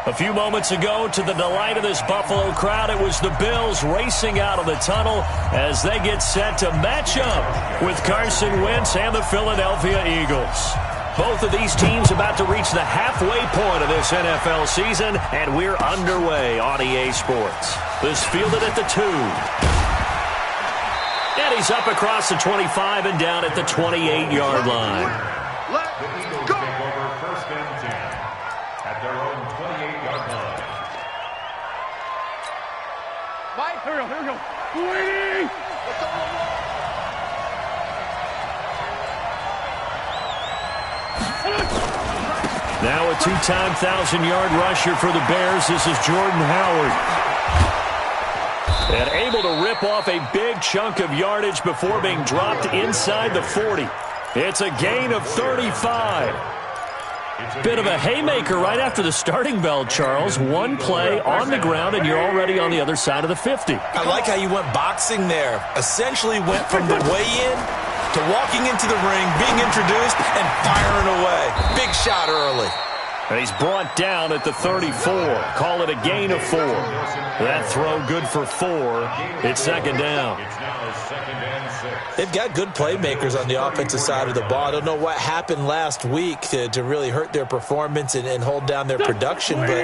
A few moments ago, to the delight of this Buffalo crowd, it was the Bills racing out of the tunnel as they get set to match up with Carson Wentz and the Philadelphia Eagles. Both of these teams about to reach the halfway point of this NFL season, and we're underway on EA Sports. This fielded at the 2. And he's up across the 25 and down at the 28-yard line. Let's go. Take over first and 10 at their own 28-yard line. Mike, here we go. Waiting. Now a two-time 1,000-yard rusher for the Bears. This is Jordan Howard. And able to rip off a big chunk of yardage before being dropped inside the 40. It's a gain of 35. Bit of a haymaker right after the starting bell, Charles. One play on the ground, and you're already on the other side of the 50. I like how you went boxing there. Essentially went from the weigh-in to walking into the ring, being introduced, and firing away. Big shot early. And he's brought down at the 34. Call it a gain of 4. That throw good for 4. It's second down. They've got good playmakers on the offensive side of the ball. I don't know what happened last week to really hurt their performance and hold down their production, but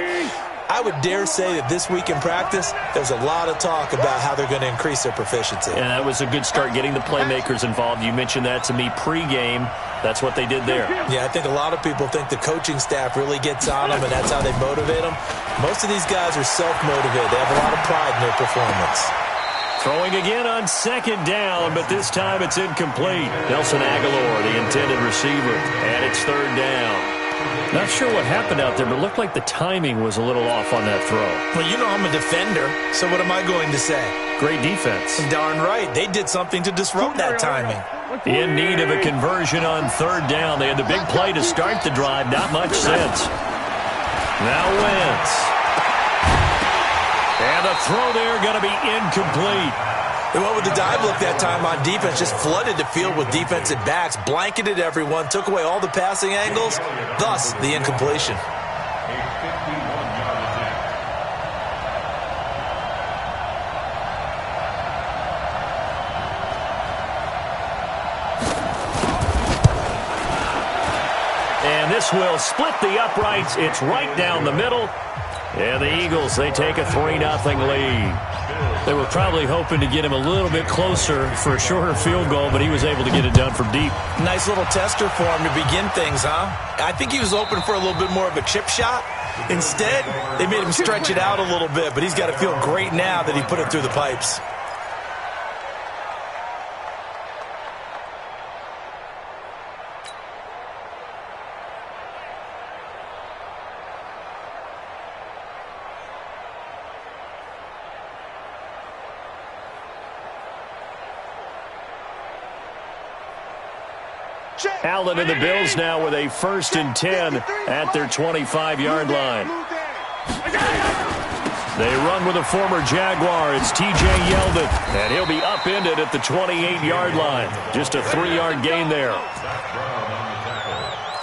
I would dare say that this week in practice, there's a lot of talk about how they're going to increase their proficiency. And that was a good start, getting the playmakers involved. You mentioned that to me pregame. That's what they did there. Yeah, I think a lot of people think the coaching staff really gets on them, and that's how they motivate them. Most of these guys are self-motivated. They have a lot of pride in their performance. Throwing again on second down, but this time it's incomplete. Nelson Aguilar, the intended receiver, and it's third down. Not sure what happened out there, but it looked like the timing was a little off on that throw. Well, you know I'm a defender, so what am I going to say? Great defense. Darn right. They did something to disrupt that timing. In need of a conversion on third down. They had the big play to start the drive. Not much sense. Now Wentz. And the throw there going to be incomplete. They went with the dive look that time on defense, just flooded the field with defensive backs, blanketed everyone, took away all the passing angles, thus the incompletion. And this will split the uprights. It's right down the middle. And the Eagles, they take a 3-0 lead. They were probably hoping to get him a little bit closer for a shorter field goal, but he was able to get it done from deep. Nice little tester for him to begin things, huh? I think he was hoping for a little bit more of a chip shot. Instead, they made him stretch it out a little bit, but he's got to feel great now that he put it through the pipes. Allen and the Bills now with a 1st and 10 at their 25-yard line. They run with a former Jaguar. It's T.J. Yeldon, and he'll be upended at the 28-yard line. Just a 3-yard gain there.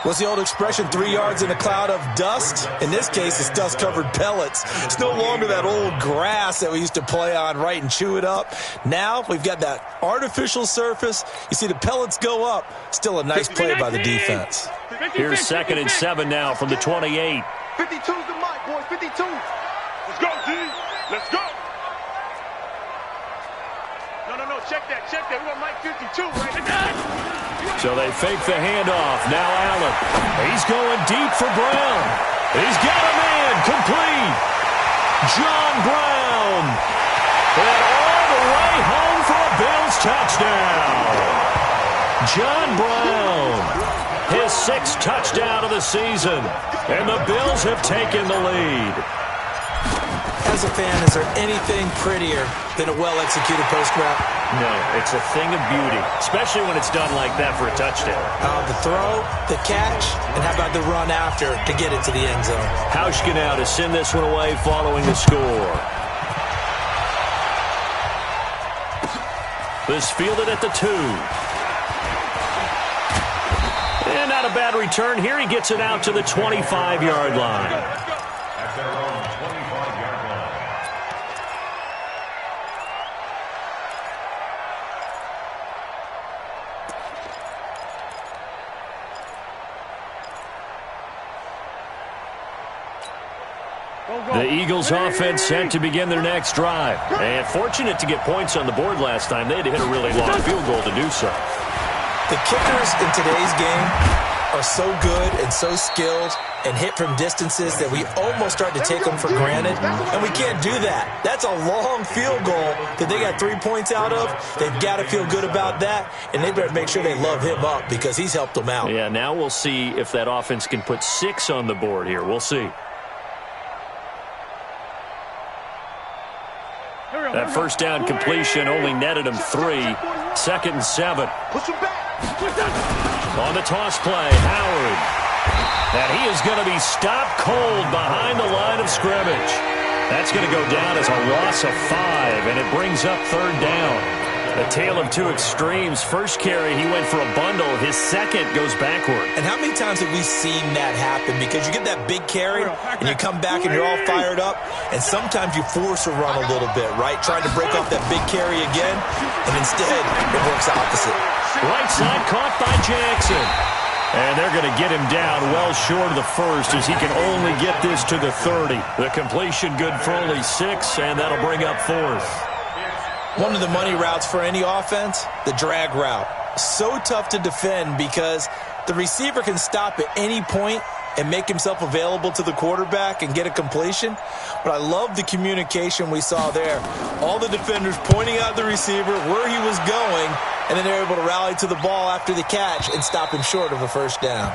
What's the old expression, 3 yards in a cloud of dust? In this case, it's dust-covered pellets. It's no longer that old grass that we used to play on, right, and chew it up. Now we've got that artificial surface. You see the pellets go up. Still a nice play by the defense. Here's 2nd and 7 now from the 28. 52's the mic, boys. 52. Let's go, D. Let's go. No. Check that. We want Mike 52 right now. So they fake the handoff. Now Allen. He's going deep for Brown. He's got a man. Complete. John Brown. And all the way home for a Bills touchdown. John Brown. His 6th touchdown of the season. And the Bills have taken the lead. As a fan, is there anything prettier than a well-executed post route? No, it's a thing of beauty, especially when it's done like that for a touchdown. The throw, the catch, and how about the run after to get it to the end zone? Hauschka now to send this one away following the score. This fielded at the 2. And not a bad return here. He gets it out to the 25-yard line. The Eagles offense set to begin their next drive. And fortunate to get points on the board last time. They had to hit a really long field goal to do so. The kickers in today's game are so good and so skilled and hit from distances that we almost start to take them for granted, and we can't do that. That's a long field goal that they got 3 points out of. They've got to feel good about that, and they better make sure they love him up because he's helped them out. Yeah, now we'll see if that offense can put 6 on the board here. We'll see. That first down completion only netted him 3. 2nd and 7. On the toss play, Howard. And he is going to be stopped cold behind the line of scrimmage. That's going to go down as a loss of 5, and it brings up 3rd down. A tale of two extremes. First carry, he went for a bundle. His second goes backward. And how many times have we seen that happen? Because you get that big carry, and you come back and you're all fired up, and sometimes you force a run a little bit, right? Trying to break off that big carry again, and instead it works opposite. Right side caught by Jackson. And they're going to get him down well short of the first as he can only get this to the 30. The completion good for only 6, and that'll bring up 4th. One of the money routes for any offense, the drag route. So tough to defend because the receiver can stop at any point and make himself available to the quarterback and get a completion. But I love the communication we saw there. All the defenders pointing out the receiver, where he was going, and then they're able to rally to the ball after the catch and stop him short of a first down.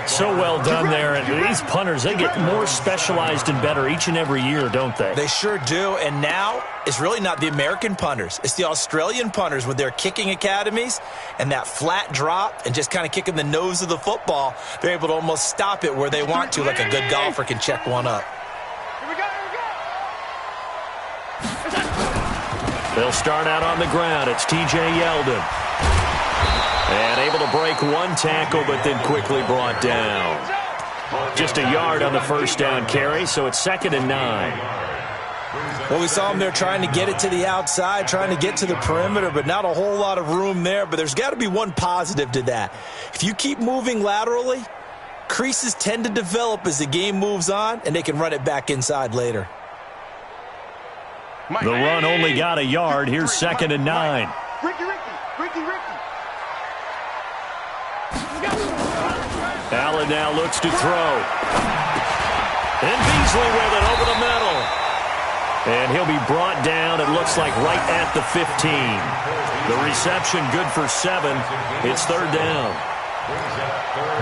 So well done there. And these punters, they get more specialized and better each and every year, don't they? They sure do. And now it's really not the American punters. It's the Australian punters with their kicking academies and that flat drop and just kind of kicking the nose of the football. They're able to almost stop it where they want to, like a good golfer can check one up. They'll start out on the ground. It's T.J. Yeldon. And able to break one tackle, but then quickly brought down. Just a yard on the first down carry, so it's 2nd and 9. Well, we saw him there trying to get it to the outside, trying to get to the perimeter, but not a whole lot of room there. But there's got to be one positive to that. If you keep moving laterally, creases tend to develop as the game moves on, and they can run it back inside later. The run only got a yard. Here's 2nd and 9. Allen now looks to throw. And Beasley with it over the middle. And he'll be brought down, it looks like, right at the 15. The reception good for 7. It's 3rd down.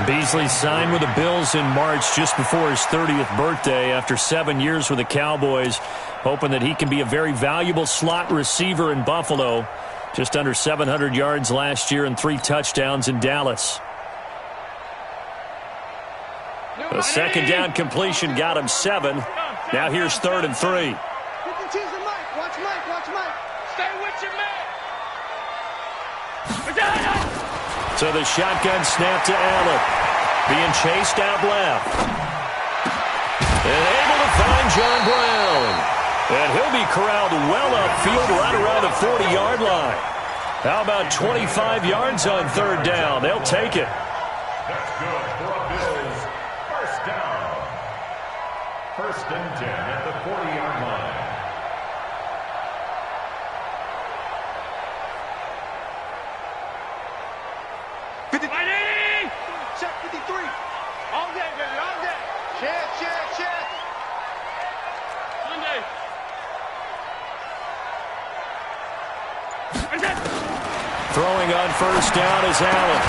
Beasley signed with the Bills in March just before his 30th birthday after 7 years with the Cowboys, hoping that he can be a very valuable slot receiver in Buffalo. Just under 700 yards last year and 3 touchdowns in Dallas. A 2nd down completion got him 7. Now here's 3rd and 3. So the shotgun snap to Allen. Being chased out left. And able to find John Brown. And he'll be corralled well upfield right around the 40-yard line. How about 25 yards on 3rd down? They'll take it. That's good for a Bills first down. 1st and 10 at the 40-yard line. Check 53. All day, baby, all day. Check. Sunday. Throwing on 1st down is Allen.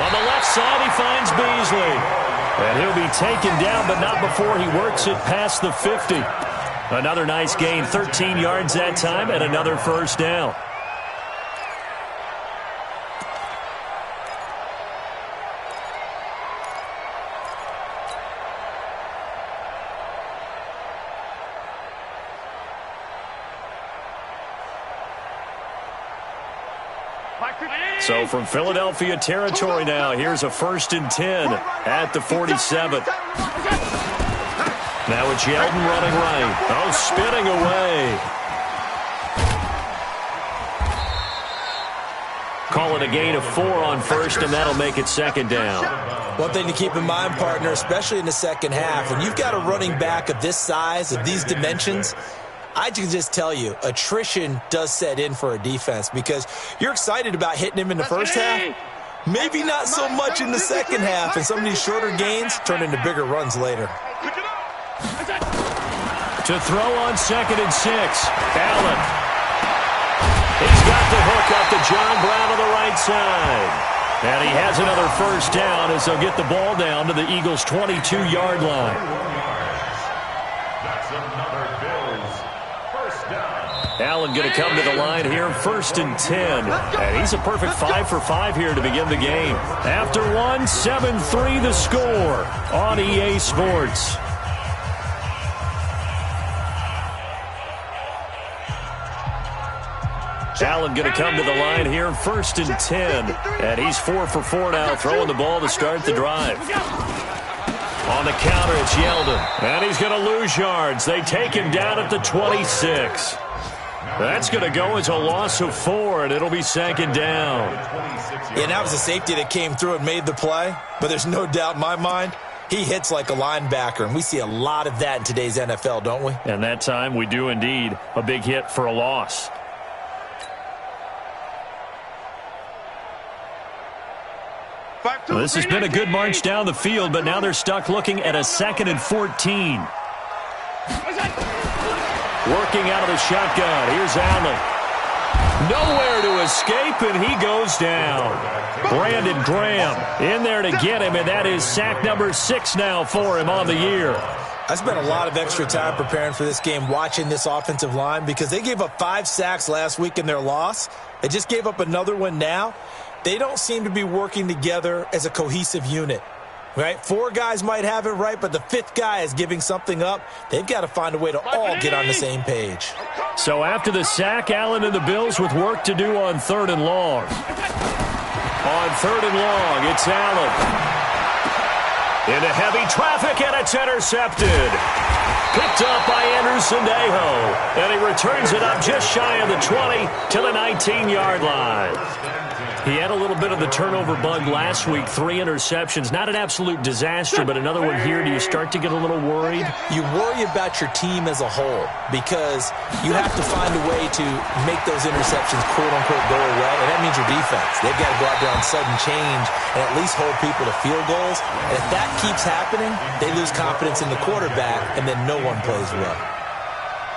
On the left side, he finds Beasley. And he'll be taken down, but not before he works it past the 50. Another nice gain, 13 yards that time, and another 1st down. So from Philadelphia territory now, here's a 1st and 10 at the 47. Now it's Yeldon running right. Oh, spinning away. call it a gain of 4 on first, and that'll make it second down. One thing to keep in mind, partner, especially in the second half, when you've got a running back of this size, of these dimensions, I can just tell you, attrition does set in for a defense because you're excited about hitting him in the first half. Maybe not so much in the second half, and some of these shorter gains turn into bigger runs later. To throw on 2nd and 6, Allen. He's got the hook up to John Brown on the right side. And he has another first down as they'll get the ball down to the Eagles' 22-yard line. That's another Bills first down. Allen going to come to the line here, 1st and 10. And he's a perfect 5 for 5 here to begin the game. After one, 7-3 the score on EA Sports. Allen going to come to the line here, 1st and 10. And he's 4 for 4 now, throwing the ball to start the drive. On the counter, it's Yeldon. And he's going to lose yards. They take him down at the 26. That's going to go as a loss of 4, and it'll be 2nd down. Yeah, that was a safety that came through and made the play. But there's no doubt in my mind, he hits like a linebacker. And we see a lot of that in today's NFL, don't we? And that time we do indeed. A big hit for a loss. Well, this has been a good march down the field, but now they're stuck looking at a 2nd and 14. Working out of the shotgun. Here's Allen. Nowhere to escape, and he goes down. Brandon Graham in there to get him, and that is sack number 6 now for him on the year. I spent a lot of extra time preparing for this game, watching this offensive line, because they gave up 5 sacks last week in their loss. They just gave up another one now. They don't seem to be working together as a cohesive unit, right? 4 guys might have it right, but the 5th guy is giving something up. They've got to find a way to all get on the same page. So after the sack, Allen and the Bills with work to do on 3rd and long. On 3rd and long, it's Allen. Into heavy traffic, and it's intercepted. Picked up by Anderson-Dejo. And he returns it up just shy of the 20 to the 19-yard line. He had a little bit of the turnover bug last week, 3 interceptions. Not an absolute disaster, but another one here. Do you start to get a little worried? You worry about your team as a whole because you have to find a way to make those interceptions, quote-unquote, go away, and that means your defense. They've got to go out there on sudden change and at least hold people to field goals. And if that keeps happening, they lose confidence in the quarterback, and then no one plays well.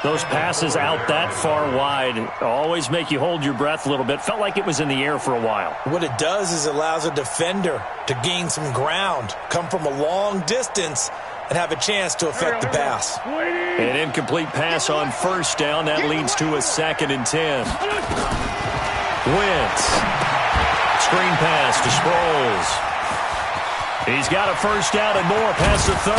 Those passes out that far wide always make you hold your breath a little bit. Felt like it was in the air for a while. What it does is it allows a defender to gain some ground, come from a long distance, and have a chance to affect the pass. An incomplete pass on 1st down. That leads to a 2nd and 10. Wentz. Screen pass to Sproles. He's got a 1st down and more past the 30.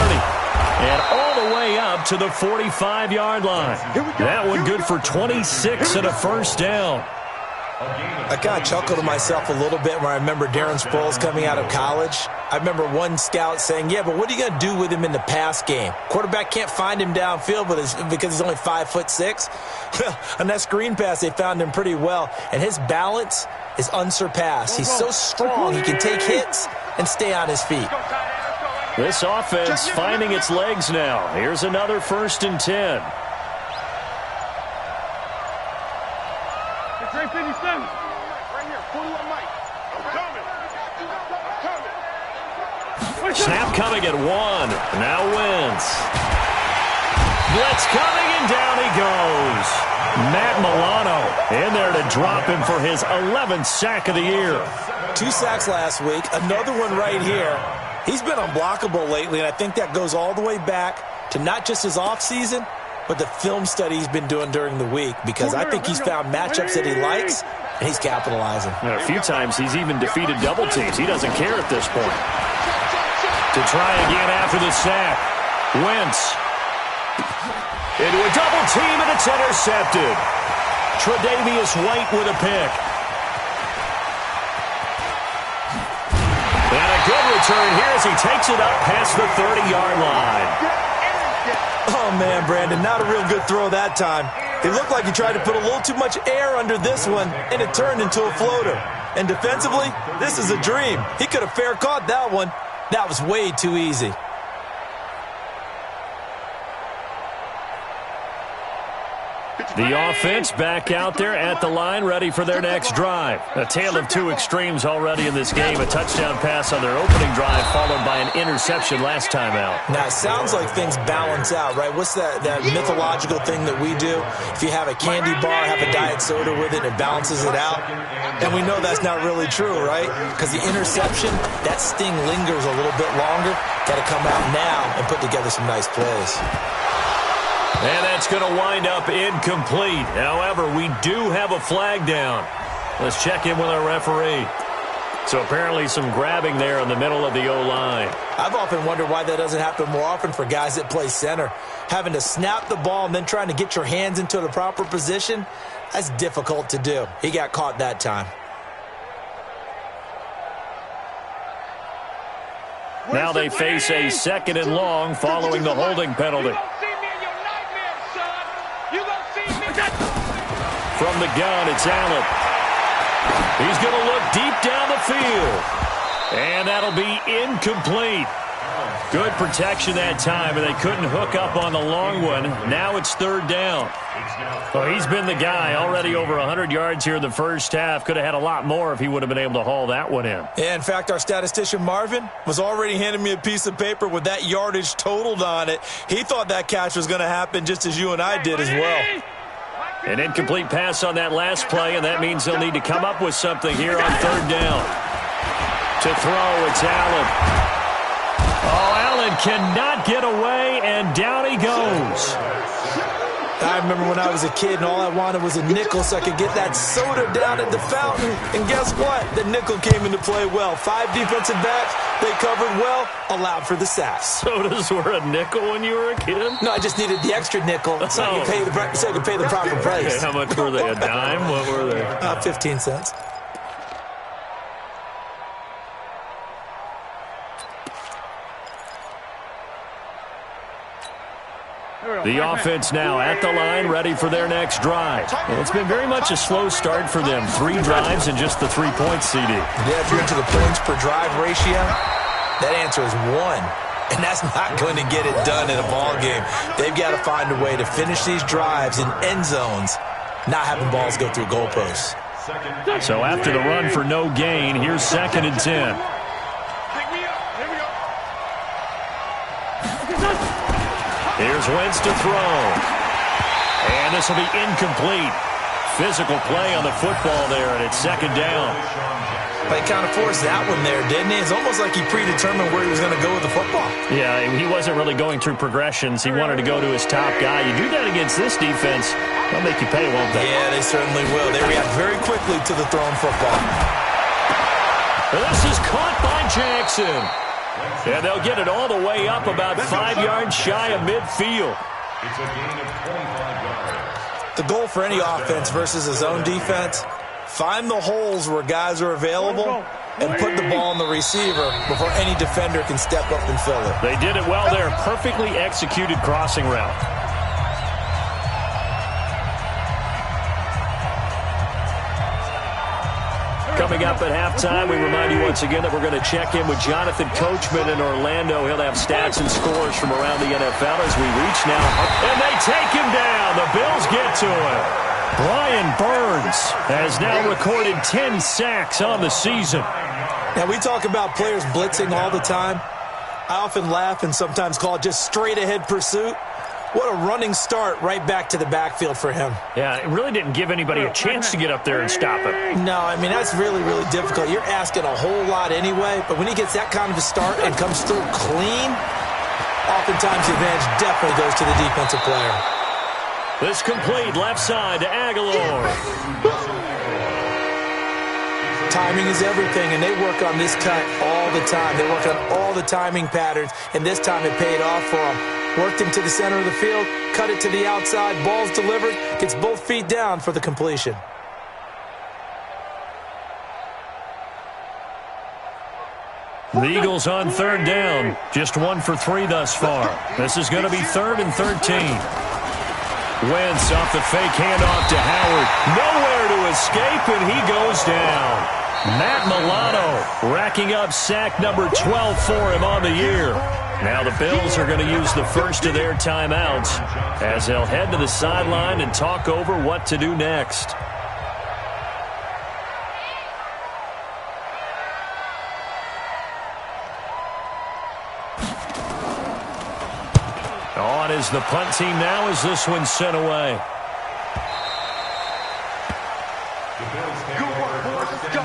And all the way up to the 45-yard line. That one good for 26 and a 1st down. I kind of chuckled to myself a little bit when I remember Darren Sproles coming out of college. I remember one scout saying, yeah, but what are you going to do with him in the pass game? Quarterback can't find him downfield because he's only 5'6". On that screen pass, they found him pretty well. And his balance is unsurpassed. He's so strong, he can take hits and stay on his feet. This offense finding its legs now. Here's another 1st and 10. Snap coming at 1. Now Wentz. Blitz coming, and down he goes. Matt Milano in there to drop him for his 11th sack of the year. 2 sacks last week, another one right here. He's been unblockable lately, and I think that goes all the way back to not just his offseason, but the film study he's been doing during the week, because I think he's found matchups that he likes, and he's capitalizing. And a few times he's even defeated double teams. He doesn't care at this point. To try again after the sack. Wentz. Into a double team, and it's intercepted. Tre'Davious White with a pick. And a good return here as he takes it up past the 30-yard line. Oh, man, Brandon, not a real good throw that time. It looked like he tried to put a little too much air under this one, and it turned into a floater. And defensively, this is a dream. He could have fair caught that one. That was way too easy. The offense back out there at the line, ready for their next drive. A tale of two extremes already in this game. A touchdown pass on their opening drive, followed by an interception last time out. Now, it sounds like things balance out, right? What's that mythological thing that we do? If you have a candy bar, have a diet soda with it, it balances it out. And we know that's not really true, right? Because the interception, that sting lingers a little bit longer. Got to come out now and put together some nice plays. And that's going to wind up incomplete. However, we do have a flag down. Let's check in with our referee. So apparently some grabbing there in the middle of the O-line. I've often wondered why that doesn't happen more often for guys that play center. Having to snap the ball and then trying to get your hands into the proper position, that's difficult to do. He got caught that time. Now they face a 2nd and long following the holding penalty. From the gun, it's Allen. He's going to look deep down the field. And that'll be incomplete. Good protection that time, and they couldn't hook up on the long one. Now it's 3rd down. Well, he's been the guy, already over 100 yards here in the first half. Could have had a lot more if he would have been able to haul that one in. Yeah, in fact, our statistician Marvin was already handing me a piece of paper with that yardage totaled on it. He thought that catch was going to happen just as you and I did as well. An incomplete pass on that last play, and that means they'll need to come up with something here on 3rd down. To throw, it's Allen. Oh, Allen cannot get away, and down he goes. I remember when I was a kid and all I wanted was a nickel so I could get that soda down at the fountain. And guess what? The nickel came into play well. 5 defensive backs, they covered well, allowed for the sacks. Sodas were a nickel when you were a kid? No, I just needed the extra nickel so I could pay the proper price. Okay, how much were they? A dime? What were they? 15 cents. The offense now at the line, ready for their next drive. Well, it's been very much a slow start for them. 3 drives and just the 3 points, CD. Yeah, if you're into the points per drive ratio, that answer is 1. And that's not going to get it done in a ball game. They've got to find a way to finish these drives in end zones, not having balls go through goalposts. So after the run for no gain, here's 2nd and 10. Here's Wentz to throw. And this will be incomplete. Physical play on the football there, and it's 2nd down. They kind of forced that one there, didn't he? It's almost like he predetermined where he was going to go with the football. Yeah, he wasn't really going through progressions. He wanted to go to his top guy. You do that against this defense, they'll make you pay, won't they? Yeah, they certainly will. They react very quickly to the thrown football. This is caught by Jackson. And they'll get it all the way up about 5 yards shy of midfield. It's a gain of 25 yards. The goal for any offense versus a zone defense, find the holes where guys are available and put the ball on the receiver before any defender can step up and fill it. They did it well there. Perfectly executed crossing route. Coming up at halftime, we remind you once again that we're going to check in with Jonathan Coachman in Orlando. He'll have stats and scores from around the NFL as we reach now. And they take him down. The Bills get to him. Brian Burns has now recorded 10 sacks on the season. Now, we talk about players blitzing all the time. I often laugh and sometimes call it just straight-ahead pursuit. What a running start right back to the backfield for him. Yeah, it really didn't give anybody a chance to get up there and stop him. No, I mean, that's really, really difficult. You're asking a whole lot anyway, but when he gets that kind of a start and comes through clean, oftentimes the advantage definitely goes to the defensive player. This complete left side to Aguilar. Timing is everything, and they work on this cut all the time. They work on all the timing patterns, and this time it paid off for them. Worked him to the center of the field, cut it to the outside, ball's delivered, gets both feet down for the completion. The Eagles on 3rd down. Just 1 for 3 thus far. This is going to be 3rd and 13. Wentz off the fake handoff to Howard. Nowhere to escape, and he goes down. Matt Milano racking up sack number 12 for him on the year. Now the Bills are going to use the first of their timeouts as they'll head to the sideline and talk over what to do next. On is the punt team now as this one's sent away. Good work, boys. Let's go.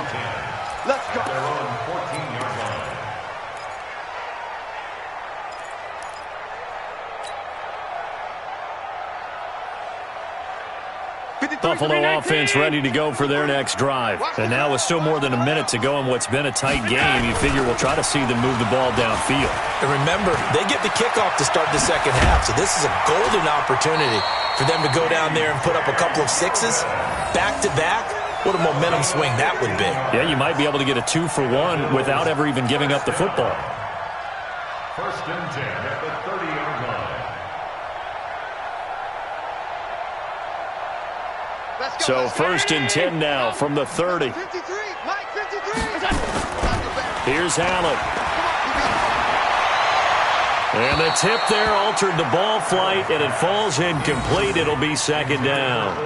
Let's go. Their own 14-yard line. Buffalo offense ready to go for their next drive. And now with still more than a minute to go in what's been a tight game, you figure we'll try to see them move the ball downfield. And remember, they get the kickoff to start the second half, so this is a golden opportunity for them to go down there and put up a couple of sixes back-to-back. What a momentum swing that would be. Yeah, you might be able to get a 2-for-1 without ever even giving up the football. First and 10 at the 30-yard line. So first and 10 now from the 30. 53. Mike, 53. Here's Allen. And the tip there altered the ball flight, and it falls incomplete. It'll be second down.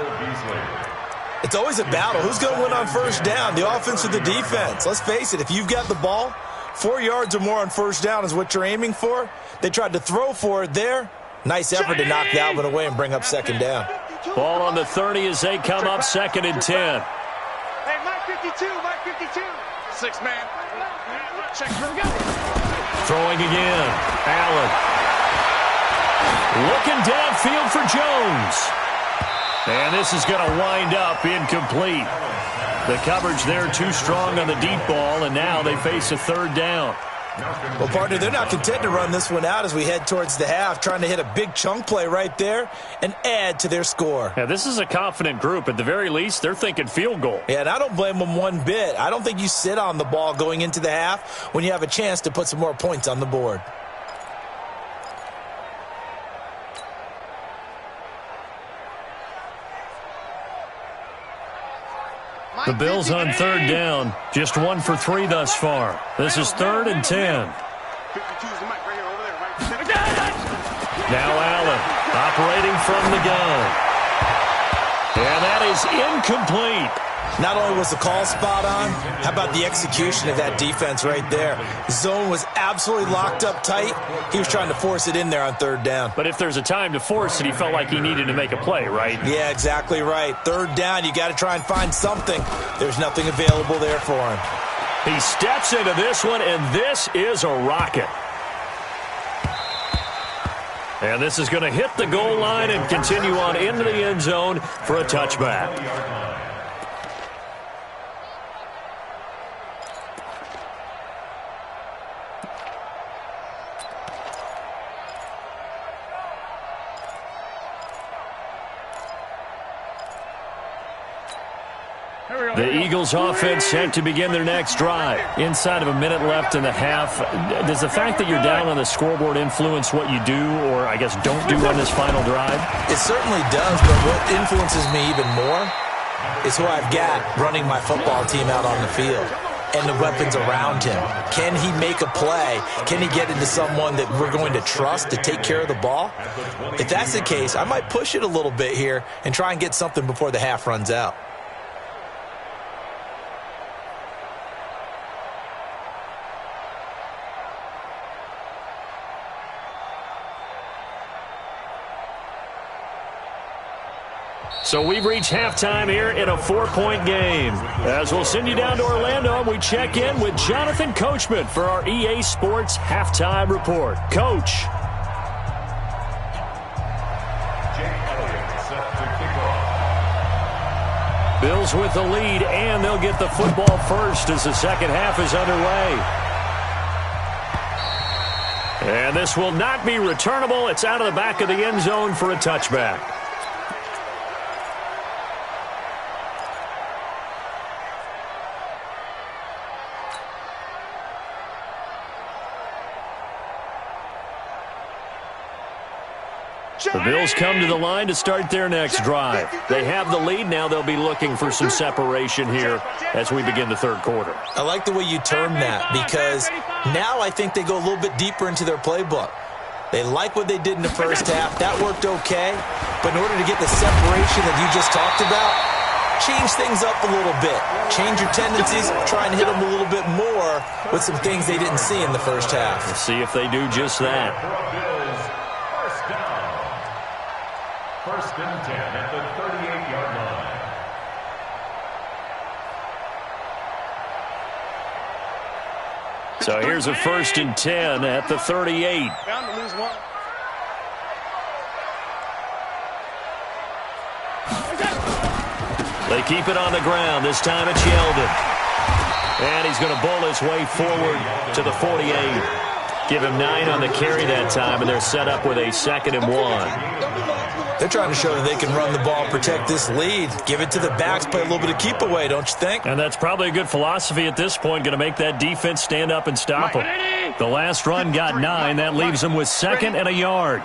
It's always a battle. Who's going to win on first down, the offense or the defense? Let's face it, if you've got the ball, 4 yards or more on first down is what you're aiming for. They tried to throw for it there. Nice effort to knock Dalvin away and bring up second down. Ball on the 30 as they come up second and 10. Hey, Mike 52, Mike 52. 6 man. Check, here we go. Throwing again. Allen. Looking downfield for Jones. And this is going to wind up incomplete. The coverage there too strong on the deep ball, and now they face a third down. Well, partner, they're not content to run this one out as we head towards the half, trying to hit a big chunk play right there and add to their score. Yeah, this is a confident group. At the very least, they're thinking field goal. Yeah, and I don't blame them one bit. I don't think you sit on the ball going into the half when you have a chance to put some more points on the board. The Bills on third down, just 1 for 3 thus far. This is third and 10. Now Allen operating from the gun. And that is incomplete. Not only was the call spot on, how about the execution of that defense right there? The zone was absolutely locked up tight. He was trying to force it in there on third down. But if there's a time to force it, he felt like he needed to make a play, right? Yeah, exactly right. Third down, you got to try and find something. There's nothing available there for him. He steps into this one, and this is a rocket. And this is going to hit the goal line and continue on into the end zone for a touchback. The Eagles offense set to begin their next drive. Inside of a minute left in the half, does the fact that you're down on the scoreboard influence what you do or, I guess, don't do on this final drive? It certainly does, but what influences me even more is who I've got running my football team out on the field and the weapons around him. Can he make a play? Can he get into someone that we're going to trust to take care of the ball? If that's the case, I might push it a little bit here and try and get something before the half runs out. So we've reached halftime here in a 4-point game. As we'll send you down to Orlando, we check in with Jonathan Coachman for our EA Sports Halftime Report. Coach. Bills with the lead, and they'll get the football first as the second half is underway. And this will not be returnable. It's out of the back of the end zone for a touchback. The Bills come to the line to start their next drive. They have the lead. Now they'll be looking for some separation here as we begin the third quarter. I like the way you term that because now I think they go a little bit deeper into their playbook. They like what they did in the first half. That worked okay. But in order to get the separation that you just talked about, change things up a little bit. Change your tendencies. Try and hit them a little bit more with some things they didn't see in the first half. We'll see if they do just that. First and 10 at the 38-yard line. So here's a 1st and 10 at the 38. Bound to lose one. They keep it on the ground. This time it's Yeldon. And he's going to bull his way forward to the 48. Give him 9 on the carry that time, and they're set up with a 2nd and 1. They're trying to show that they can run the ball and protect this lead. Give it to the backs, play a little bit of keep away, don't you think? And that's probably a good philosophy at this point, going to make that defense stand up and stop them. The last run got 9. That leaves them with 2nd and a yard.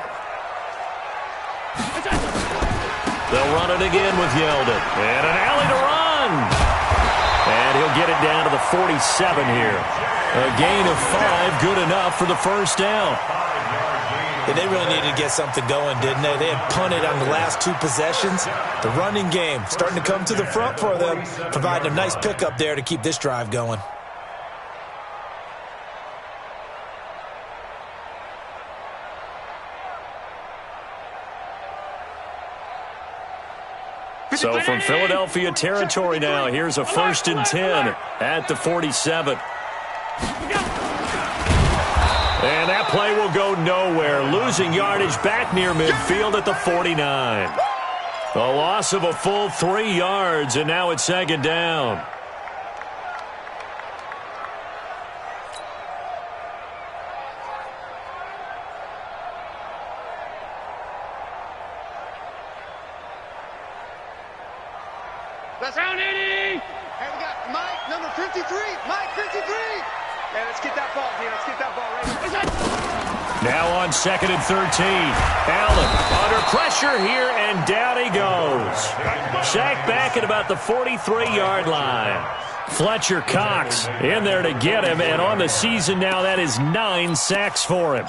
They'll run it again with Yeldon. And an alley to run. And he'll get it down to the 47 here. A gain of 5, good enough for the first down. Yeah, they really needed to get something going, didn't they? They had punted on the last 2 possessions. The running game starting to come to the front for them, providing a nice pickup there to keep this drive going. So from Philadelphia territory now, here's a 1st and 10 at the 47. And that play will go nowhere. Losing yardage back near midfield at the 49. A loss of a full 3 yards, and now it's 2nd down. That's down 80. Hey, we got Mike, number 53. Mike, 53. Hey, let's get that ball, dude. Let's get that ball right here. Now on 2nd and 13. Allen under pressure here, and down he goes. Sacked back at about the 43-yard line. Fletcher Cox in there to get him, and on the season now, that is 9 sacks for him.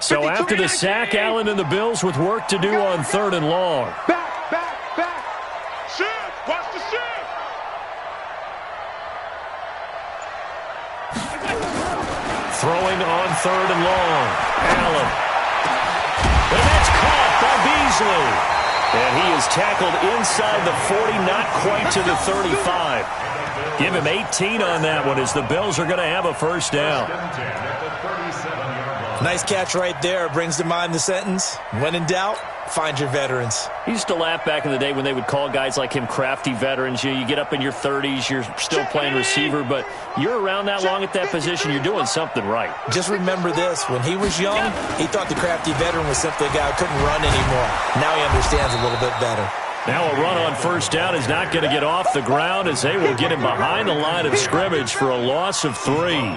So after the sack, Allen and the Bills with work to do on 3rd and long. Back, back, back. Shift. Watch the shift. Throwing on 3rd and long. Allen. And that's caught by Beasley. And he is tackled inside the 40, not quite to the 35. Give him 18 on that one as the Bills are going to have a 1st down. Nice catch right there. Brings to mind the sentence, when in doubt, find your veterans. I used to laugh back in the day when they would call guys like him crafty veterans. You get up in your 30s, you're still playing receiver, but you're around that long at that position, you're doing something right. Just remember this. When he was young, he thought the crafty veteran was simply a guy who couldn't run anymore. Now he understands a little bit better. Now a run on 1st down is not going to get off the ground as they will get him behind the line of scrimmage for a loss of 3.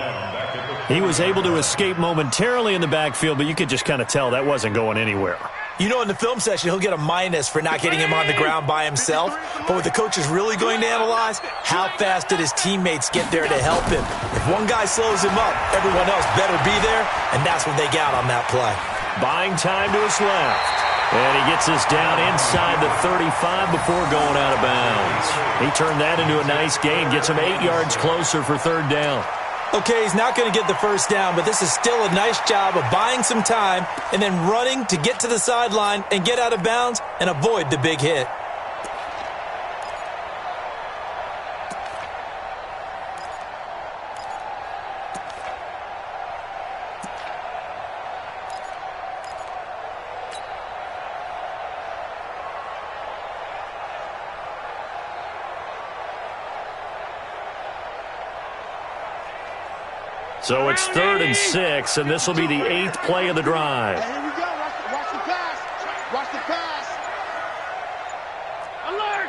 He was able to escape momentarily in the backfield, but you could just kind of tell that wasn't going anywhere. You know, in the film session, he'll get a minus for not getting him on the ground by himself. But what the coach is really going to analyze, how fast did his teammates get there to help him? If one guy slows him up, everyone else better be there, and that's what they got on that play. Buying time to his left. And he gets us down inside the 35 before going out of bounds. He turned that into a nice gain, gets him 8 yards closer for 3rd down. Okay, he's not going to get the 1st down, but this is still a nice job of buying some time and then running to get to the sideline and get out of bounds and avoid the big hit. So it's 3rd and 6, and this will be the 8th play of the drive. Here we go. Watch the pass. Watch the pass. Alert!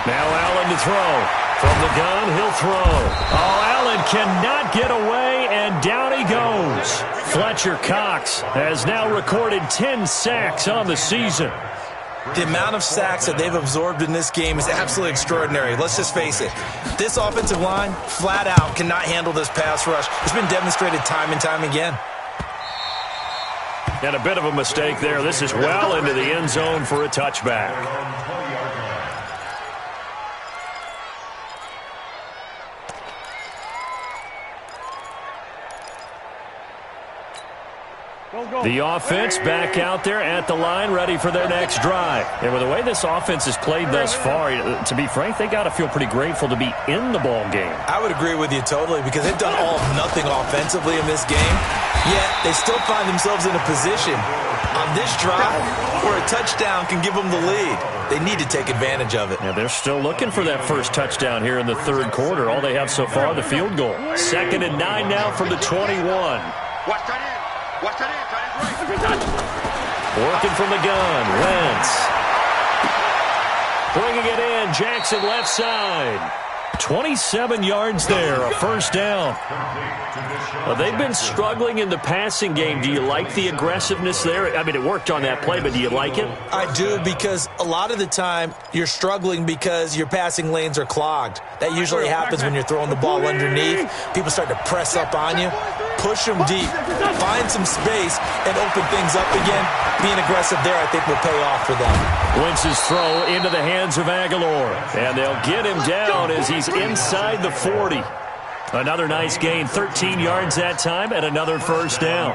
Now Allen to throw. From the gun, he'll throw. Oh, Allen cannot get away, and down he goes. Fletcher Cox has now recorded 10 sacks on the season. The amount of sacks that they've absorbed in this game is absolutely extraordinary. Let's just face it. This offensive line, flat out, cannot handle this pass rush. It's been demonstrated time and time again. And a bit of a mistake there. This is well into the end zone for a touchback. The offense back out there at the line, ready for their next drive. And with the way this offense has played thus far, to be frank, they got to feel pretty grateful to be in the ball game. I would agree with you totally, because they've done all of nothing offensively in this game, yet they still find themselves in a position on this drive where a touchdown can give them the lead. They need to take advantage of it. Yeah, they're still looking for that first touchdown here in the 3rd quarter. All they have so far, the field goal. 2nd and 9 now from the 21. Watch tight end. Watch tight end. Tight end's right. Working from the gun, Wentz. Bringing it in, Jackson left side. 27 yards there, a first down. Well, they've been struggling in the passing game. Do you like the aggressiveness there? I mean, it worked on that play, but do you like it? I do, because a lot of the time you're struggling because your passing lanes are clogged. That usually happens when you're throwing the ball underneath. People start to press up on you. Push them deep, find some space, and open things up again. Being aggressive there, I think, will pay off for them. Wentz's throw into the hands of Aguilar, and they'll get him down as he's inside the 40. Another nice gain, 13 yards that time, and another first down.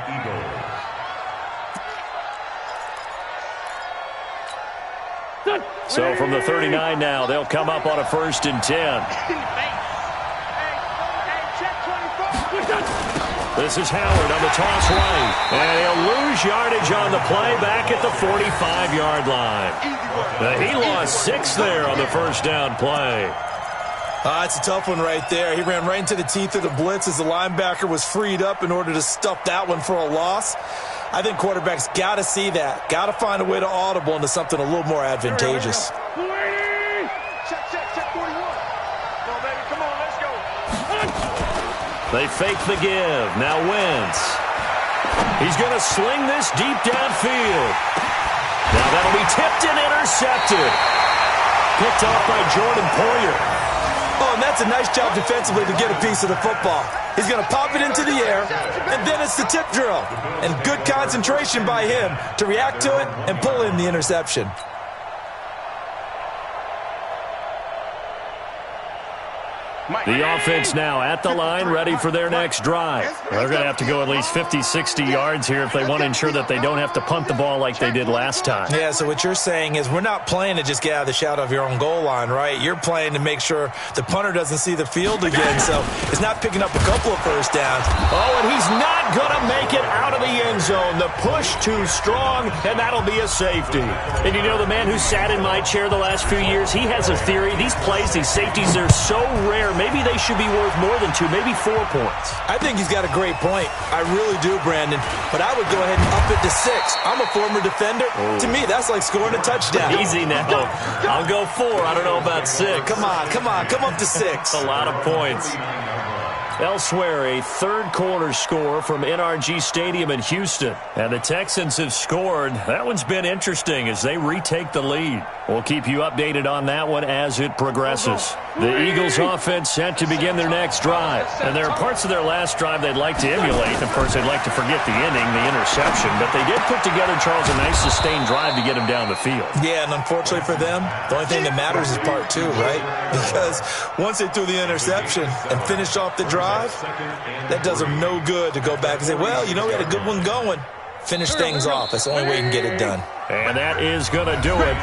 So from the 39 now, they'll come up on a 1st and 10. This is Howard on the toss right. And he'll lose yardage on the play back at the 45-yard line. He lost 6 there on the first down play. It's a tough one right there. He ran right into the teeth of the blitz as the linebacker was freed up in order to stuff that one for a loss. I think quarterbacks got to see that. Got to find a way to audible into something a little more advantageous. Check 41. Come on, baby. Come on, let's go. They fake the give. Now Wentz. He's going to sling this deep downfield. Now that'll be tipped and intercepted. Picked off by Jordan Poyer. Oh, and that's a nice job defensively to get a piece of the football. He's going to pop it into the air, and then it's the tip drill. And good concentration by him to react to it and pull in the interception. The offense now at the line, ready for their next drive. They're going to have to go at least 50, 60 yards here if they want to ensure that they don't have to punt the ball like they did last time. Yeah, so what you're saying is we're not playing to just get out of the shadow of your own goal line, right? You're playing to make sure the punter doesn't see the field again, so it's not picking up a couple of first downs. Oh, and he's not going to make it out of the end zone. The push too strong, and that'll be a safety. And you know, the man who sat in my chair the last few years, he has a theory. These plays, these safeties, they're so rare. Maybe they should be worth more than 2, maybe 4 points. I think he's got a great point. I really do, Brandon. But I would go ahead and up it to 6. I'm a former defender. Oh. To me, that's like scoring a touchdown. Easy now. I'll go 4. I don't know about 6. Come on. Come up to 6. A lot of points. Elsewhere, a third-quarter score from NRG Stadium in Houston. And the Texans have scored. That one's been interesting as they retake the lead. We'll keep you updated on that one as it progresses. The Eagles offense set to begin their next drive. And there are parts of their last drive they'd like to emulate. Of course, they'd like to forget the inning, the interception. But they did put together, Charles, a nice sustained drive to get him down the field. Yeah, and unfortunately for them, the only thing that matters is part 2, right? Because once they threw the interception and finished off the drive, that does them no good to go back and say, well, you know, we had a good one going. Finish things off. That's the only way you can get it done. And that is going to do it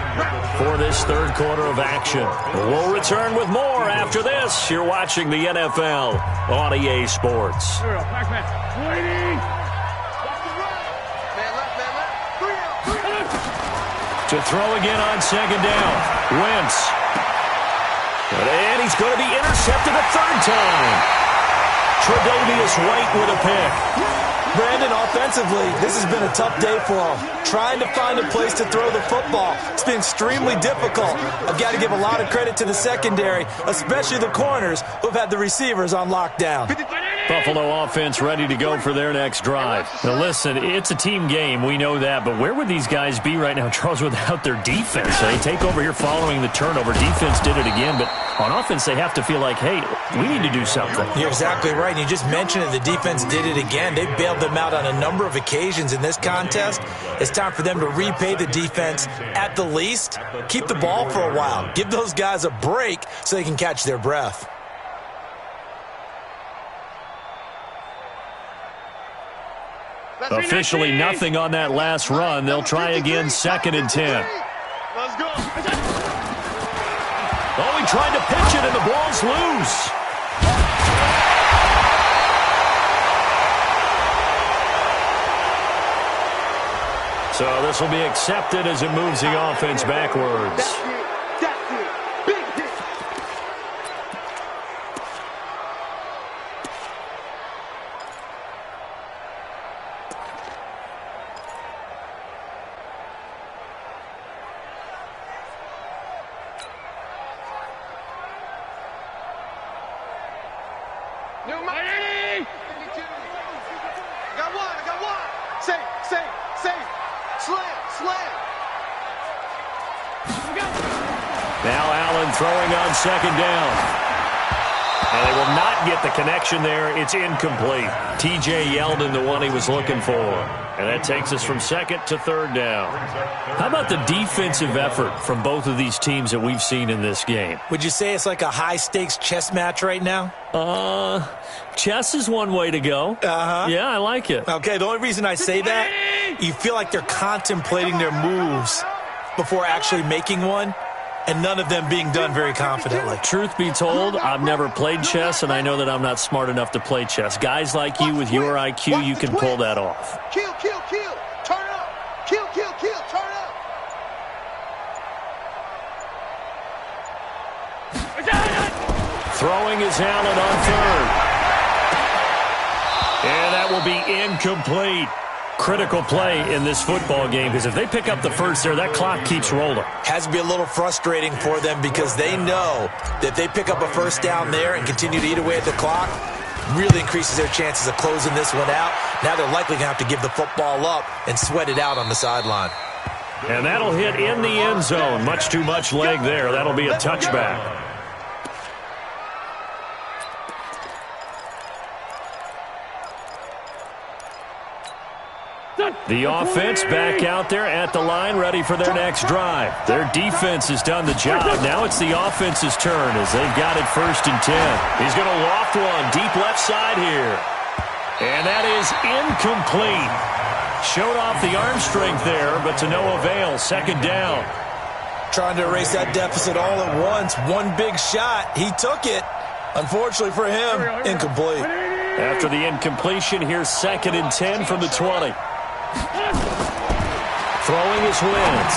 for this third quarter of action. We'll return with more after this. You're watching the NFL on EA Sports. To throw again on second down. Wentz. And he's going to be intercepted a third time. Tre'Davious White with a pick. Brandon, offensively, this has been a tough day for him. Trying to find a place to throw the football. It's been extremely difficult. I've got to give a lot of credit to the secondary, especially the corners who've had the receivers on lockdown. Buffalo offense ready to go for their next drive. Now listen, it's a team game, we know that, but where would these guys be right now, Charles, without their defense? They take over here following the turnover. Defense did it again, but on offense they have to feel like, hey, we need to do something. You're exactly right. You just mentioned it. The defense did it again. They bailed them out on a number of occasions in this contest. It's time for them to repay the defense at the least. Keep the ball for a while. Give those guys a break so they can catch their breath. Officially nothing on that last run. They'll try again, 2nd and 10. Let's go. Oh, he tried to pitch it, and the ball's loose. So this will be accepted as it moves the offense backwards. That's it. Big hit. New money. I got one. Safe. Slam. Now Allen throwing on 2nd down. And they will not get the connection there. It's incomplete. T.J. Yeldon, the one he was looking for. And that takes us from 2nd to 3rd down. How about the defensive effort from both of these teams that we've seen in this game? Would you say it's like a high-stakes chess match right now? Chess is one way to go. Yeah, I like it. Okay, the only reason I say that, you feel like they're contemplating their moves before actually making one, and none of them being done very confidently. Truth be told, I've never played chess, and I know that I'm not smart enough to play chess. Guys like you with your IQ, you can pull that off. Kill. Turn up. Kill. Turn up. Throwing is Allen on 3rd. And that will be incomplete. Critical play in this football game, because if they pick up the first there, that clock keeps rolling. Has to be a little frustrating for them because they know that if they pick up a first down there and continue to eat away at the clock, really increases their chances of closing this one out. Now they're likely going to have to give the football up and sweat it out on the sideline. And that'll hit in the end zone. Much too much leg there. That'll be a touchback. The offense back out there at the line, ready for their next drive. Their defense has done the job. Now it's the offense's turn as they've got it 1st and 10. He's going to loft one deep left side here. And that is incomplete. Showed off the arm strength there, but to no avail. 2nd down. Trying to erase that deficit all at once. One big shot. He took it. Unfortunately for him, incomplete. After the incompletion, here's 2nd and 10 from the 20. Throwing is Wentz.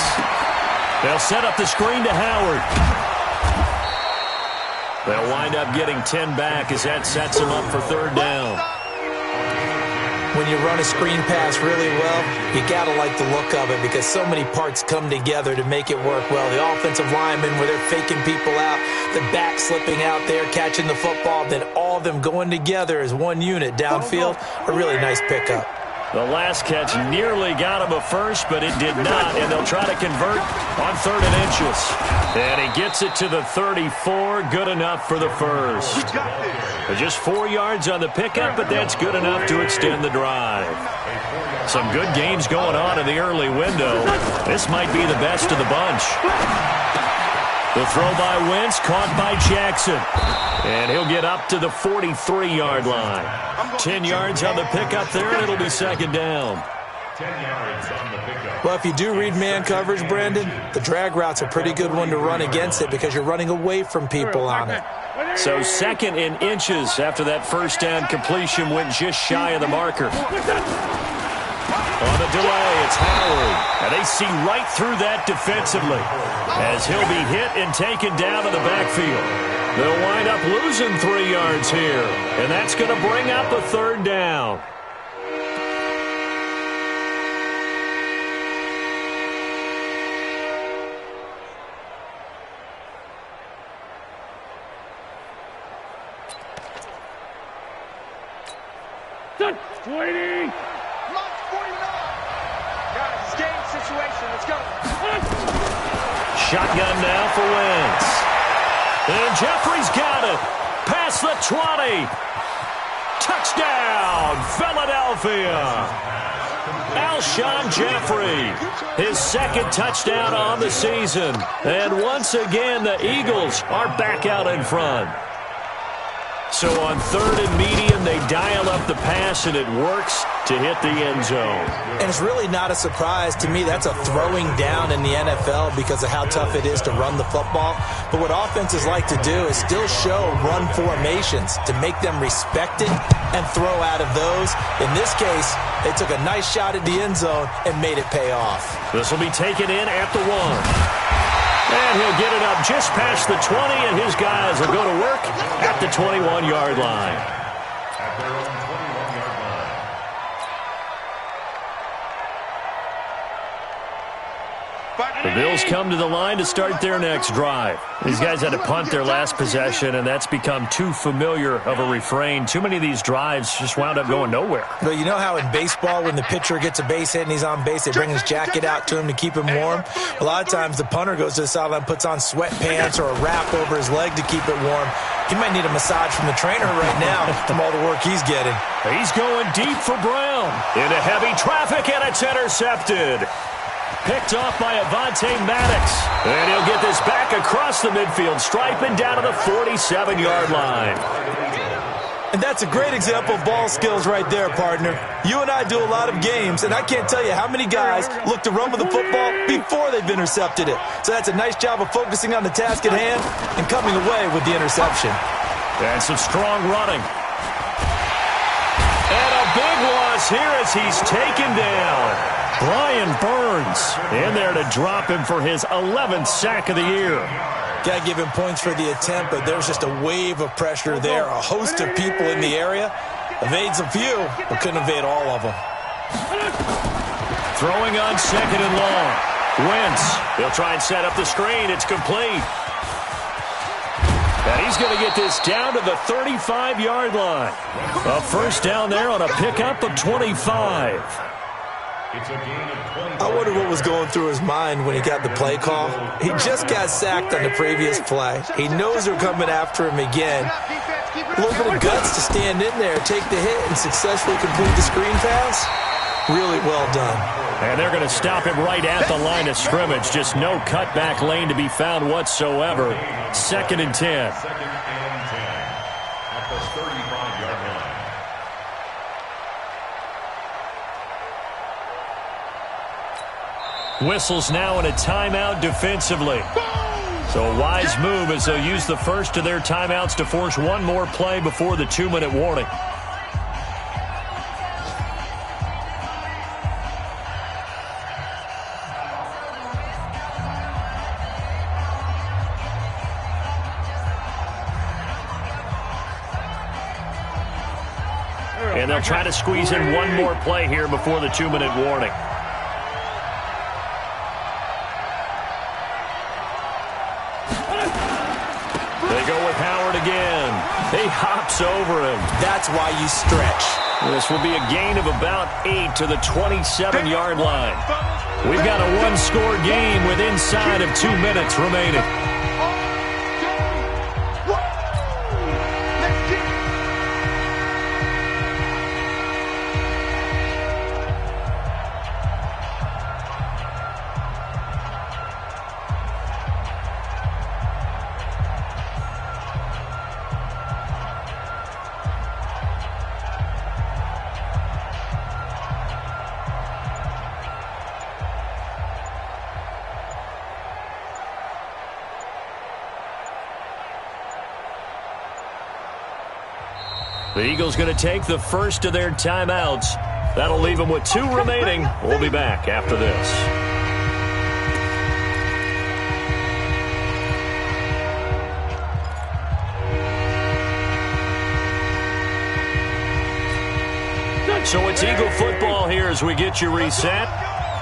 They'll set up the screen to Howard. They'll wind up getting 10 back as that sets them up for 3rd down. When you run a screen pass really well, you got to like the look of it because so many parts come together to make it work well. The offensive linemen, where they're faking people out, the back slipping out there, catching the football, then all of them going together as one unit downfield, a really nice pickup. The last catch nearly got him a first, but it did not, and they'll try to convert on 3rd and inches. And he gets it to the 34, good enough for the first. Just 4 yards on the pickup, but that's good enough to extend the drive. Some good games going on in the early window. This might be the best of the bunch. The throw by Wentz, caught by Jackson. And he'll get up to the 43-yard line. 10 yards on the pickup there, and it'll be 2nd down. 10 yards on the pickup. Well, if you do read man coverage, Brandon, the drag route's a pretty good one to run against it because you're running away from people on it. So 2nd and inches after that 1st down completion went just shy of the marker. On the delay, it's Howard. And they see right through that defensively as he'll be hit and taken down to the backfield. They'll wind up losing 3 yards here, and that's going to bring up a 3rd down. Waiting. Lock 49. Guys, it's game situation. Let's go. Shotgun now for Wentz. And Jeffrey's got it. Past the 20. Touchdown, Philadelphia. Alshon Jeffrey, his 2nd touchdown on the season. And once again, the Eagles are back out in front. So on 3rd and medium, they dial up the pass, and it works to hit the end zone. And it's really not a surprise to me. That's a throwing down in the NFL because of how tough it is to run the football. But what offenses like to do is still show run formations to make them respect it and throw out of those. In this case, they took a nice shot at the end zone and made it pay off. This will be taken in at the 1. And he'll get it up just past the 20, and his guys will go to work at the 21-yard line. At their own 21-yard line. The Bills come to the line to start their next drive. These guys had to punt their last possession, and that's become too familiar of a refrain. Too many of these drives just wound up going nowhere. But you know how in baseball, when the pitcher gets a base hit and he's on base, they bring his jacket out to him to keep him warm? A lot of times the punter goes to the sideline, puts on sweatpants or a wrap over his leg to keep it warm. He might need a massage from the trainer right now from all the work he's getting. He's going deep for Brown. Into heavy traffic, and it's intercepted. Picked off by Avonte Maddox. And he'll get this back across the midfield stripe and down to the 47-yard line. And that's a great example of ball skills right there, partner. You and I do a lot of games, and I can't tell you how many guys look to run with the football before they've intercepted it. So that's a nice job of focusing on the task at hand and coming away with the interception. And some strong running. And a big loss here as he's taken down. Brian Burns in there to drop him for his 11th sack of the year. Got to give him points for the attempt, but there's just a wave of pressure there. A host of people in the area. Evades a few, but couldn't evade all of them. Throwing on 2nd and long. Wentz. He'll try and set up the screen. It's complete. And he's going to get this down to the 35-yard line. A 1st down there on a pickup of 25. I wonder what was going through his mind when he got the play call. He just got sacked on the previous play. He knows they're coming after him again. A little bit of guts to stand in there, take the hit, and successfully complete the screen pass. Really well done. And they're going to stop him right at the line of scrimmage. Just no cutback lane to be found whatsoever. 2nd and 10. 2nd and 10 at the 35-yard line. Whistles now in a timeout defensively. So a wise move as they'll use the first of their timeouts to force one more play before the 2-minute warning. And they'll try to squeeze in one more play here before the 2-minute warning. He hops over him. That's why you stretch. This will be a gain of about 8 to the 27-yard line. We've got a one-score game with inside of 2 minutes remaining. The Eagles going to take the first of their timeouts. That'll leave him with 2 remaining. We'll be back after this. So it's Eagle football here as we get you reset.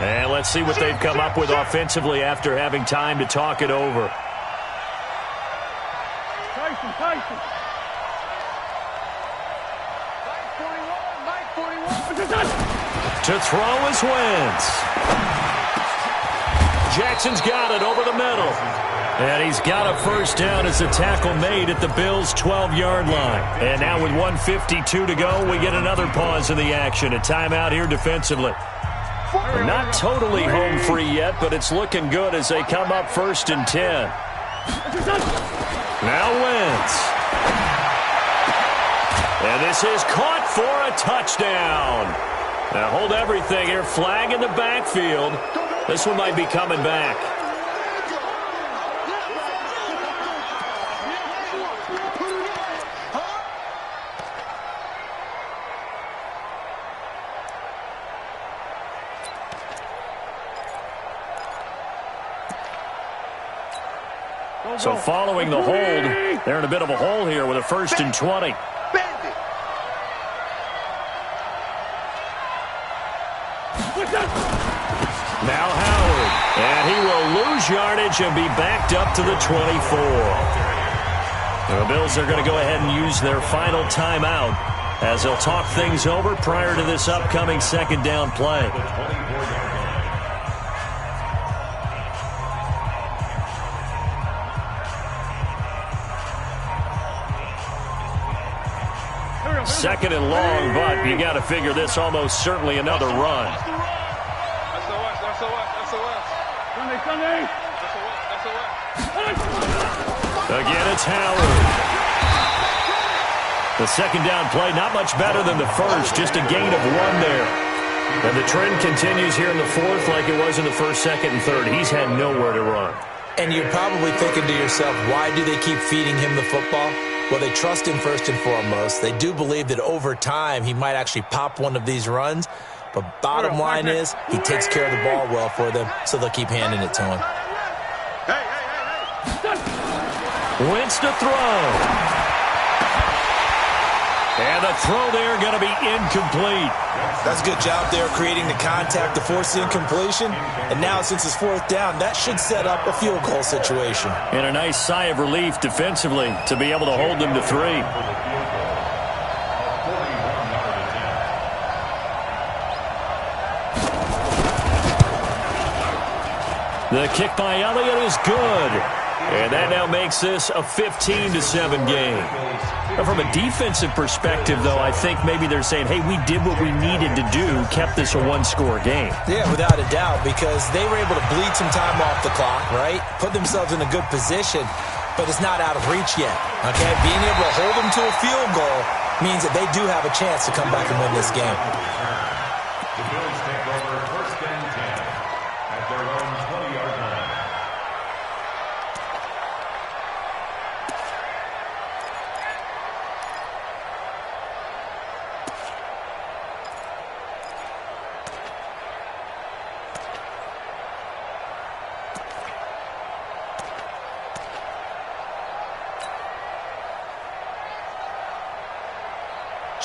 And let's see what they've come up with offensively after having time to talk it over. To throw is Wentz. Jackson's got it over the middle. And he's got a first down as the tackle made at the Bills' 12-yard line. And now with 1:52 to go, we get another pause in the action. A timeout here defensively. They're not totally home free yet, but it's looking good as they come up 1st and 10. Now Wentz. And this is caught for a touchdown. Now hold everything here. Flag in the backfield. This one might be coming back. So following the hold, they're in a bit of a hole here with a 1st and 20. Now Howard, and he will lose yardage and be backed up to the 24. The Bills are going to go ahead and use their final timeout as they'll talk things over prior to this upcoming 2nd down play. Second and long, but you got to figure this almost certainly another run. Again, it's Howard. The 2nd down play, not much better than the first, just a gain of 1 there. And the trend continues here in the 4th like it was in the 1st, 2nd, and 3rd. He's had nowhere to run. And you're probably thinking to yourself, why do they keep feeding him the football? Well, they trust him first and foremost. They do believe that over time he might actually pop one of these runs. But bottom line is he takes care of the ball well for them, so they'll keep handing it to him. Wentz to throw. And the throw there going to be incomplete. That's a good job there creating the contact to force the incompletion. And now since it's 4th down, that should set up a field goal situation. And a nice sigh of relief defensively to be able to hold them to 3. The kick by Elliott is good. And that now makes this a 15-7 game. But from a defensive perspective, though, I think maybe they're saying, hey, we did what we needed to do, kept this a 1-score game. Yeah, without a doubt, because they were able to bleed some time off the clock, right? Put themselves in a good position, but it's not out of reach yet, okay? Being able to hold them to a field goal means that they do have a chance to come back and win this game. The Bills take over 1st and 10 at their own 20-yard line.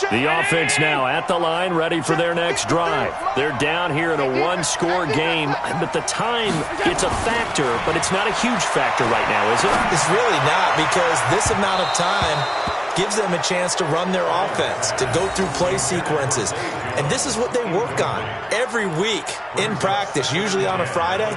The offense now at the line, ready for their next drive. They're down here in a 1-score game, but the time, it's a factor, but it's not a huge factor right now, is it? It's really not, because this amount of time gives them a chance to run their offense, to go through play sequences. And this is what they work on every week in practice, usually on a Friday.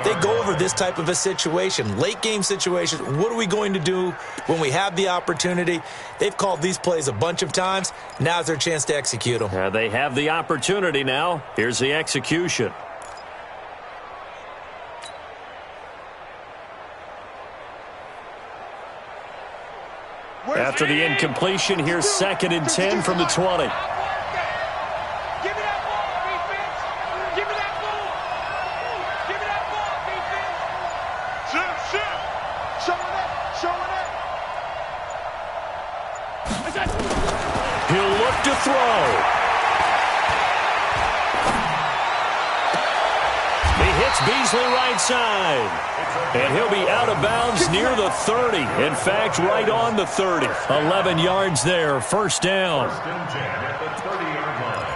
They go over this type of a situation, late game situation. What are we going to do when we have the opportunity? They've called these plays a bunch of times. Now's their chance to execute them. They have the opportunity now. Here's the execution. After the incompletion, here's 2nd and 10 from the 20. He'll look to throw. It's Beasley right side. And he'll be out of bounds near the 30. In fact, right on the 30. 11 yards there, first down. First and 10 at the 30-yard line.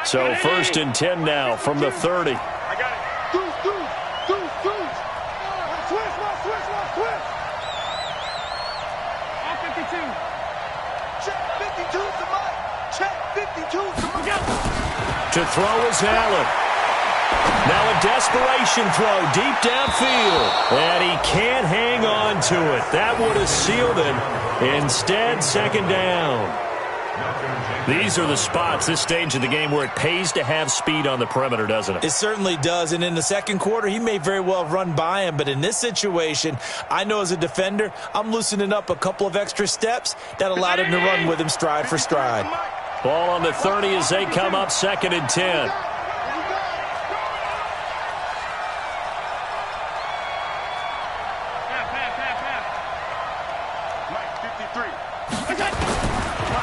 So first and 10 now from the 30. I got it. Deuce. Switch. All 52. Check 52 to Mike. Check 52 to Mike. To throw is Allen. Now a desperation throw deep downfield. And he can't hang on to it. That would have sealed it. Instead, second down. These are the spots, this stage of the game, where it pays to have speed on the perimeter, doesn't it? It certainly does, and in the second quarter, he may very well run by him, but in this situation, I know as a defender, I'm loosening up a couple of extra steps that allowed him to run with him stride for stride. Ball on the 30 as they come up second and 10.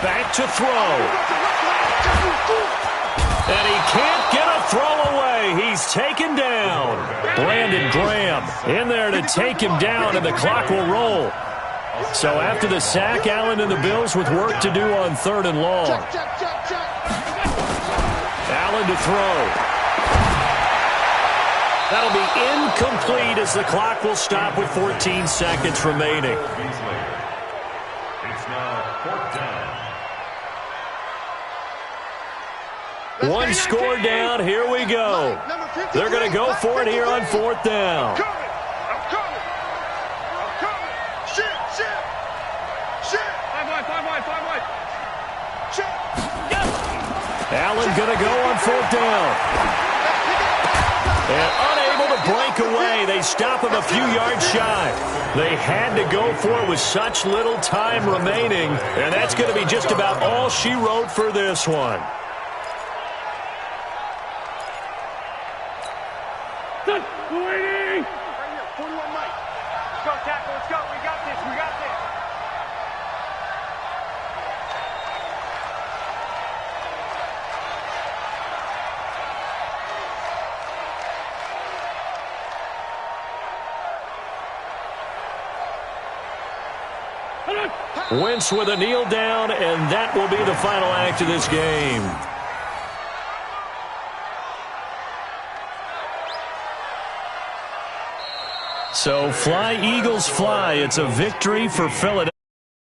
Back to throw. And he can't get a throw away. He's taken down. Brandon Graham in there to take him down, and the clock will roll. So after the sack, Allen and the Bills with work to do on third and long. Allen to throw. That'll be incomplete as the clock will stop with 14 seconds remaining. It's now fourth down. One score down. Here we go. They're going to go for it here on fourth down. I'm coming. Shit. 5 wide. Shit. Allen going to go on fourth down. And unable to break away. They stop him a few yards shy. They had to go for it with such little time remaining. And that's going to be just about all she wrote for this one. Waiting. Right here, 41 Mike. Let's go, tackle. Let's go. We got this. Wentz with a kneel down, and that will be the final act of this game. So fly, Eagles, fly. It's a victory for Philadelphia.